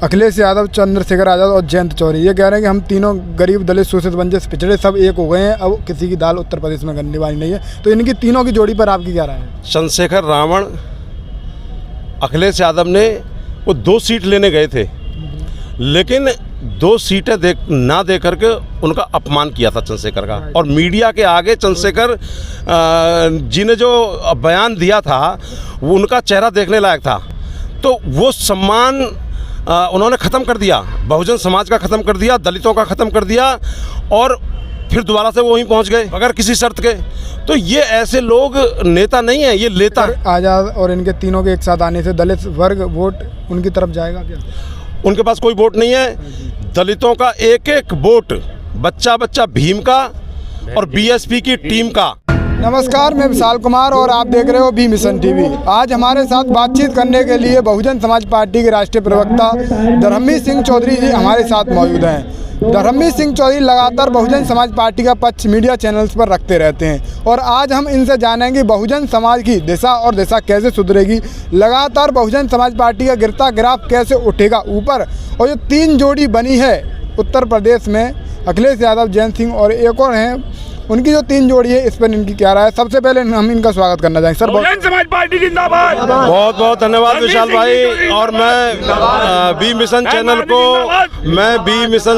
अखिलेश यादव, चंद्रशेखर आज़ाद और जयंत चौधरी ये कह रहे हैं कि हम तीनों गरीब, दलित, शोषित, वंचित, पिछड़े सब एक हो गए हैं, अब किसी की दाल उत्तर प्रदेश में गलने वाली नहीं है। तो इनकी तीनों की जोड़ी पर आपकी क्या राय है? चंद्रशेखर रावण, अखिलेश यादव ने वो 2 सीट लेने गए थे, लेकिन 2 सीटें ना दे करके उनका अपमान किया था चंद्रशेखर का। और मीडिया के आगे चंद्रशेखर जी ने जो बयान दिया था वो उनका चेहरा देखने लायक था। तो वो सम्मान उन्होंने ख़त्म कर दिया, बहुजन समाज का ख़त्म कर दिया, दलितों का ख़त्म कर दिया, और फिर दोबारा से वो वहीं पहुंच गए बगैर किसी शर्त के। तो ये ऐसे लोग नेता नहीं है, ये लेता है। आज़ाद और इनके तीनों के एक साथ आने से दलित वर्ग वोट उनकी तरफ जाएगा क्या? उनके पास कोई वोट नहीं है। दलितों का एक एक वोट बच्चा बच्चा भीम का और बीएसपी की टीम का। नमस्कार, मैं विशाल कुमार और आप देख रहे हो बी मिशन टीवी। आज हमारे साथ बातचीत करने के लिए बहुजन समाज पार्टी के राष्ट्रीय प्रवक्ता धर्मवीर सिंह चौधरी जी हमारे साथ मौजूद हैं। धर्मवीर सिंह चौधरी लगातार बहुजन समाज पार्टी का पक्ष मीडिया चैनल्स पर रखते रहते हैं और आज हम इनसे जानेंगे बहुजन समाज की दिशा और दिशा कैसे सुधरेगी, लगातार बहुजन समाज पार्टी का गिरता ग्राफ कैसे उठेगा ऊपर, और जो 3 जोड़ी बनी है उत्तर प्रदेश में, अखिलेश यादव, जयंत सिंह और एक और हैं, उनकी जो 3 जोड़ी है इस पर इनकी क्या राय है। सबसे पहले हम इनका स्वागत करना चाहेंगे। सर, बहुजन समाज पार्टी जिंदाबाद। बहुत बहुत धन्यवाद विशाल भाई। और मैं बी मिशन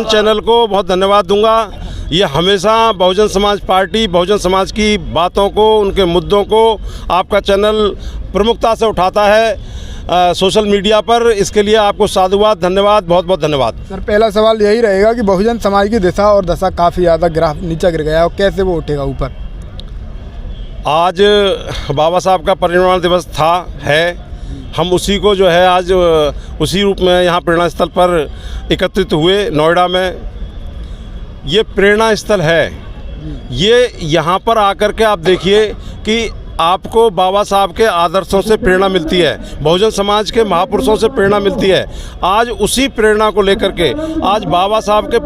चैनल को बहुत धन्यवाद दूंगा। ये हमेशा बहुजन समाज पार्टी, बहुजन समाज की बातों को, उनके मुद्दों को आपका चैनल प्रमुखता से उठाता है सोशल मीडिया पर। इसके लिए आपको साधुवाद, धन्यवाद, बहुत बहुत धन्यवाद। सर, पहला सवाल यही रहेगा कि बहुजन समाज की दिशा और दशा काफ़ी ज़्यादा ग्राफ नीचे गिर गया है और कैसे वो उठेगा ऊपर? आज बाबा साहब का परिनिर्वाण दिवस है। हम उसी को जो है आज उसी रूप में यहाँ प्रेरणा स्थल पर एकत्रित हुए नोएडा में। ये प्रेरणा स्थल है। ये यहाँ पर आकर के आप देखिए कि आपको बाबा साहब के आदर्शों से प्रेरणा मिलती है, बहुजन समाज के महापुरुषों से प्रेरणा मिलती है। आज उसी प्रेरणा को लेकर के आज बाबा साहब के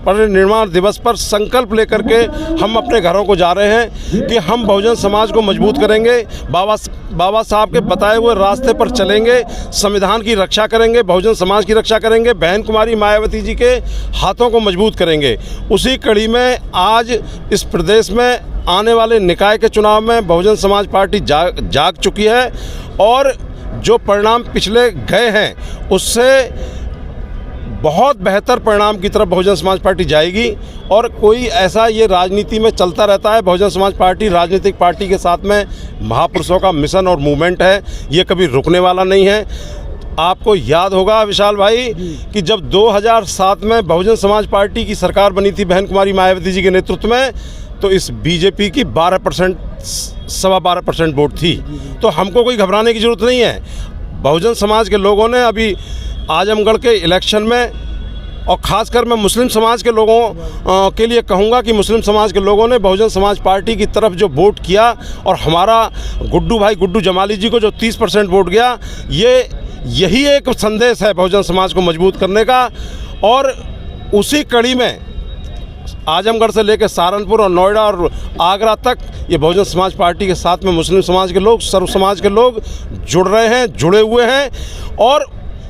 परिनिर्वाण दिवस पर संकल्प लेकर के हम अपने घरों को जा रहे हैं कि हम बहुजन समाज को मजबूत करेंगे, बाबा साहब के बताए हुए रास्ते पर चलेंगे, संविधान की रक्षा करेंगे, बहुजन समाज की रक्षा करेंगे, बहन कुमारी मायावती जी के हाथों को मजबूत करेंगे। उसी कड़ी में आज इस प्रदेश में आने वाले निकाय के चुनाव में बहुजन समाज पार्टी जाग चुकी है और जो परिणाम पिछले गए हैं उससे बहुत बेहतर परिणाम की तरफ बहुजन समाज पार्टी जाएगी। और कोई ऐसा ये राजनीति में चलता रहता है, बहुजन समाज पार्टी राजनीतिक पार्टी के साथ में महापुरुषों का मिशन और मूवमेंट है, ये कभी रुकने वाला नहीं है। आपको याद होगा विशाल भाई कि जब 2007 में बहुजन समाज पार्टी की सरकार बनी थी बहन कुमारी मायावती जी के नेतृत्व में, तो इस बीजेपी की 12%, 12.25% वोट थी। तो हमको कोई घबराने की ज़रूरत नहीं है। बहुजन समाज के लोगों ने अभी आजमगढ़ के इलेक्शन में, और ख़ासकर मैं मुस्लिम समाज के लोगों के लिए कहूँगा कि मुस्लिम समाज के लोगों ने बहुजन समाज पार्टी की तरफ जो वोट किया और हमारा गुड्डू जमाली जी को जो 30% वोट गया, यही एक संदेश है बहुजन समाज को मजबूत करने का। और उसी कड़ी में आजमगढ़ से लेकर सहारनपुर और नोएडा और आगरा तक ये बहुजन समाज पार्टी के साथ में मुस्लिम समाज के लोग, सर्व समाज के लोग जुड़ रहे हैं, जुड़े हुए हैं और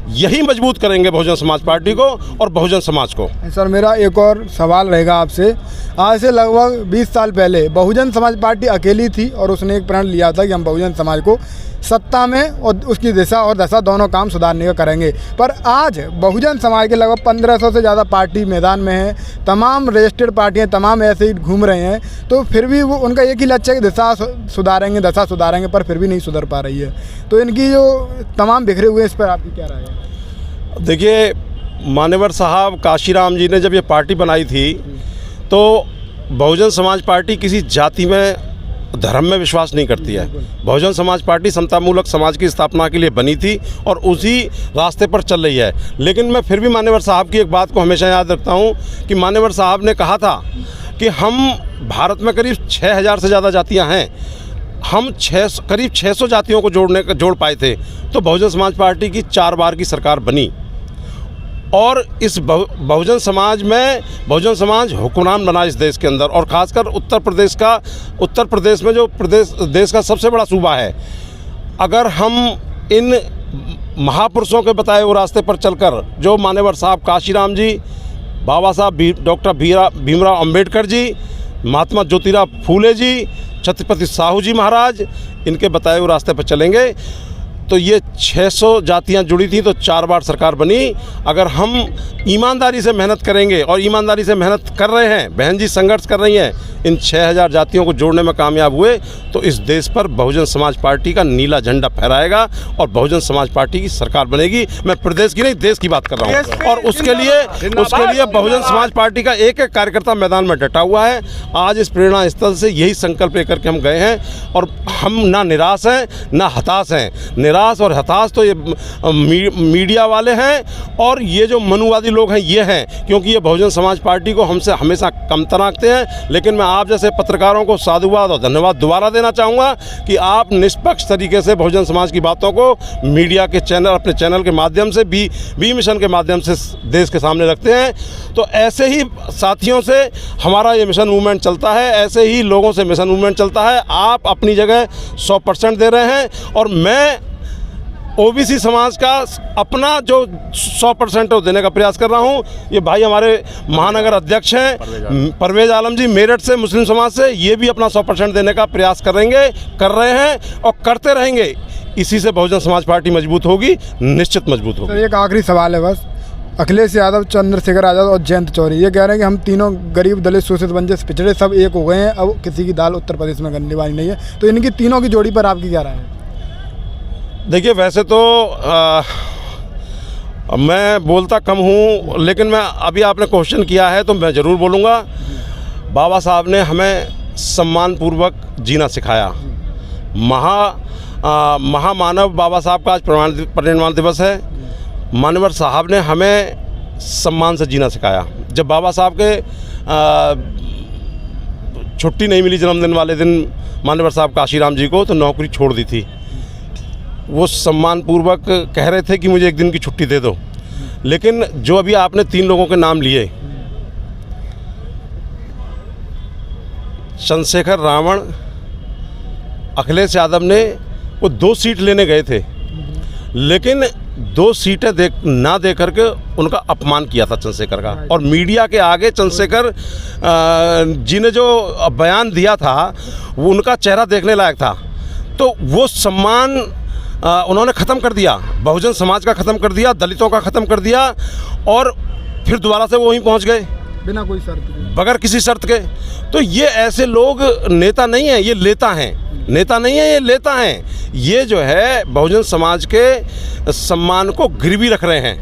यही मजबूत करेंगे बहुजन समाज पार्टी को और बहुजन समाज को। सर, मेरा एक और सवाल रहेगा आपसे। आज से लगभग 20 साल पहले बहुजन समाज पार्टी अकेली थी और उसने एक प्रण लिया था कि हम बहुजन समाज को सत्ता में और उसकी दिशा और दशा दोनों काम सुधारने का करेंगे। पर आज बहुजन समाज के लगभग 1500 से ज़्यादा पार्टी मैदान में हैं, तमाम रजिस्टर्ड पार्टियां तमाम ऐसे ही घूम रहे हैं, तो फिर भी वो उनका एक ही लक्ष्य है कि दिशा सुधारेंगे, दशा सुधारेंगे, पर फिर भी नहीं सुधर पा रही है। तो इनकी जो तमाम बिखरे हुए, इस पर आपकी क्या राय है? देखिए, मान्यवर साहब काशीराम जी ने जब ये पार्टी बनाई थी तो बहुजन समाज पार्टी किसी जाति में, धर्म में विश्वास नहीं करती है। बहुजन समाज पार्टी समतामूलक समाज की स्थापना के लिए बनी थी और उसी रास्ते पर चल रही है। लेकिन मैं फिर भी मान्यवर साहब की एक बात को हमेशा याद रखता हूँ कि मान्यवर साहब ने कहा था कि हम भारत में करीब 6000 से ज़्यादा जातियाँ हैं, हम करीब 600 जातियों को जोड़ पाए थे। तो बहुजन समाज पार्टी की 4 बार की सरकार बनी और इस बहुजन समाज में बहुजन समाज हुक्मरान बना इस देश के अंदर। और ख़ासकर उत्तर प्रदेश में जो देश का सबसे बड़ा सूबा है, अगर हम इन महापुरुषों के बताए हुए रास्ते पर चलकर जो मान्यवर साहब काशीराम जी, बाबा साहब डॉक्टर भीमराव अंबेडकर जी, महात्मा ज्योतिराव फूले जी, छत्रपति साहू जी महाराज, इनके बताए हुए रास्ते पर चलेंगे तो ये 600 जातियां जुड़ी थी तो 4 बार सरकार बनी। अगर हम ईमानदारी से मेहनत करेंगे और ईमानदारी से मेहनत कर रहे हैं, बहन जी संघर्ष कर रही हैं, इन 6000 जातियों को जोड़ने में कामयाब हुए तो इस देश पर बहुजन समाज पार्टी का नीला झंडा फहराएगा और बहुजन समाज पार्टी की सरकार बनेगी। मैं प्रदेश की नहीं, देश की बात कर रहा हूँ। और उसके लिए बहुजन समाज पार्टी का एक एक कार्यकर्ता मैदान में डटा हुआ है। आज इस प्रेरणा स्थल से यही संकल्प लेकर के हम गए हैं और हम ना निराश हैं ना हताश हैं। निराश और हताश तो ये मीडिया वाले हैं और ये जो मनुवादी लोग हैं ये हैं, क्योंकि ये बहुजन समाज पार्टी को हमसे हमेशा कमतर आंकते हैं। लेकिन मैं आप जैसे पत्रकारों को साधुवाद और धन्यवाद दोबारा देना चाहूँगा कि आप निष्पक्ष तरीके से बहुजन समाज की बातों को मीडिया के चैनल, अपने चैनल के माध्यम से, बी मिशन के माध्यम से देश के सामने रखते हैं। तो ऐसे ही साथियों से हमारा ये मिशन मूवमेंट चलता है, ऐसे ही लोगों से मिशन मूवमेंट चलता है। आप अपनी जगह 100% दे रहे हैं और मैं ओबीसी समाज का अपना जो 100% है वो देने का प्रयास कर रहा हूँ। ये भाई हमारे महानगर अध्यक्ष हैं परवेज आलम जी मेरठ से, मुस्लिम समाज से, ये भी अपना 100% देने का प्रयास कर रहे हैं और करते रहेंगे। इसी से बहुजन समाज पार्टी मजबूत होगी, निश्चित मजबूत होगी। एक आखिरी सवाल है बस, अखिलेश यादव, चंद्रशेखर आज़ाद और जयंत चौधरी ये कह रहे हैं कि हम तीनों गरीब, दलित, शोषित, वंचित, पिछड़े सब एक हो गए हैं, अब किसी की दाल उत्तर प्रदेश में गलने वाली नहीं है। तो इनकी तीनों की जोड़ी पर आपकी क्या राय है? देखिए, वैसे तो मैं बोलता कम हूँ, लेकिन मैं अभी आपने क्वेश्चन किया है तो मैं ज़रूर बोलूँगा। बाबा साहब ने हमें सम्मानपूर्वक जीना सिखाया। महामानव बाबा साहब का आज परिनिर्वाण दिवस है। मान्यवर साहब ने हमें सम्मान से जीना सिखाया। जब बाबा साहब के छुट्टी नहीं मिली जन्मदिन वाले दिन मान्यवर साहब काशीराम जी को, तो नौकरी छोड़ दी थी। वो सम्मानपूर्वक कह रहे थे कि मुझे एक दिन की छुट्टी दे दो। लेकिन जो अभी आपने 3 लोगों के नाम लिए, चंद्रशेखर रावण, अखिलेश यादव ने वो 2 सीट लेने गए थे, लेकिन 2 सीटें ना दे करके उनका अपमान किया था चंद्रशेखर का। और मीडिया के आगे चंद्रशेखर जी ने जो बयान दिया था वो उनका चेहरा देखने लायक था। तो वो सम्मान उन्होंने ख़त्म कर दिया, बहुजन समाज का ख़त्म कर दिया, दलितों का ख़त्म कर दिया और फिर दोबारा से वो वहीं पहुंच गए बिना कोई शर्त के, बगैर किसी शर्त के। तो ये ऐसे लोग नेता नहीं हैं, ये लेता हैं। नेता नहीं है, ये लेता हैं। ये जो है बहुजन समाज के सम्मान को गिरवी रख रहे हैं।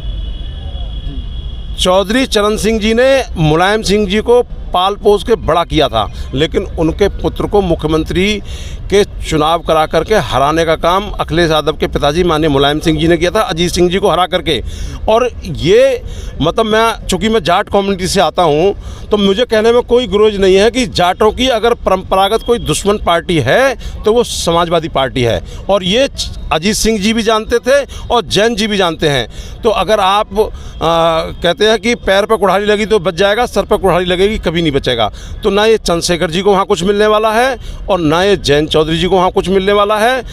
चौधरी चरण सिंह जी ने मुलायम सिंह जी को पाल पोस के बड़ा किया था, लेकिन उनके पुत्र को मुख्यमंत्री के चुनाव करा करके हराने का काम अखिलेश यादव के पिताजी माननीय मुलायम सिंह जी ने किया था, अजीत सिंह जी को हरा करके। और ये मतलब चूँकि मैं जाट कम्युनिटी से आता हूँ तो मुझे कहने में कोई गुरेज नहीं है कि जाटों की अगर परंपरागत कोई दुश्मन पार्टी है तो वो समाजवादी पार्टी है। और ये अजीत सिंह जी भी जानते थे और जैन जी भी जानते हैं। तो अगर आप कहते हैं कि पैर पर कुल्हाड़ी लगी तो बच जाएगा, सर पर कुल्हाड़ी लगेगी कभी नहीं बचेगा। तो ना ये चंद्रशेखर जी को वहाँ कुछ मिलने वाला है और ना ये जैन चौधरी जी को वहाँ कुछ मिलने वाला है।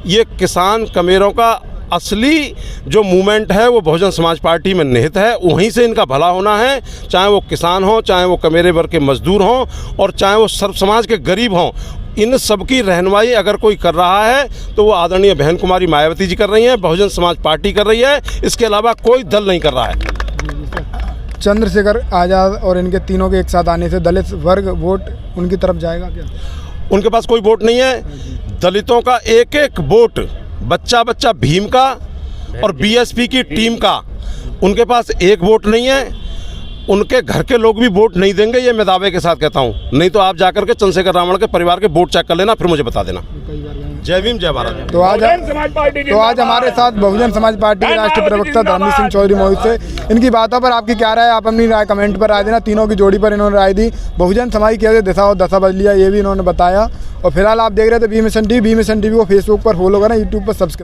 ये किसान कमेरों का असली जो मूवमेंट है वो बहुजन समाज पार्टी में निहित है, वहीं से इनका भला होना है। चाहे वो किसान हो, चाहे वो कमेरे वर्ग के मजदूर हों और चाहे वो सर्व समाज के गरीब हों, इन सबकी रहनुमाई अगर कोई कर रहा है तो वो आदरणीय बहन कुमारी मायावती जी कर रही हैं, बहुजन समाज पार्टी कर रही है। इसके अलावा कोई दल नहीं कर रहा है। चंद्रशेखर आज़ाद और इनके तीनों के एक साथ आने से दलित वर्ग वोट उनकी तरफ जाएगा क्या? उनके पास कोई वोट नहीं है। दलितों का एक एक वोट, बच्चा बच्चा भीम का और बीएसपी की टीम का, उनके पास एक वोट नहीं है। उनके घर के लोग भी वोट नहीं देंगे, ये मैं दावे के साथ कहता हूँ। नहीं तो आप जाकर के चंद्रशेखर रावण के परिवार के वोट चेक कर लेना, फिर मुझे बता देना। जय भीम, जय भारत। तो आज हमारे साथ बहुजन समाज पार्टी के राष्ट्रीय प्रवक्ता धर्मवीर सिंह चौधरी मौजूद थे। इनकी बातों पर आपकी क्या राय है? आप अपनी राय कमेंट पर राय देना। तीनों की जोड़ी पर इन्होंने राय दी। बहुजन समाज की कैसे दिशा और दशा बदली है ये भी इन्होंने बताया। और फिलहाल आप देख रहे थे B mission TV. B mission TV को फेसबुक पर फॉलो करें, यूट्यूब पर सब्सक्राइब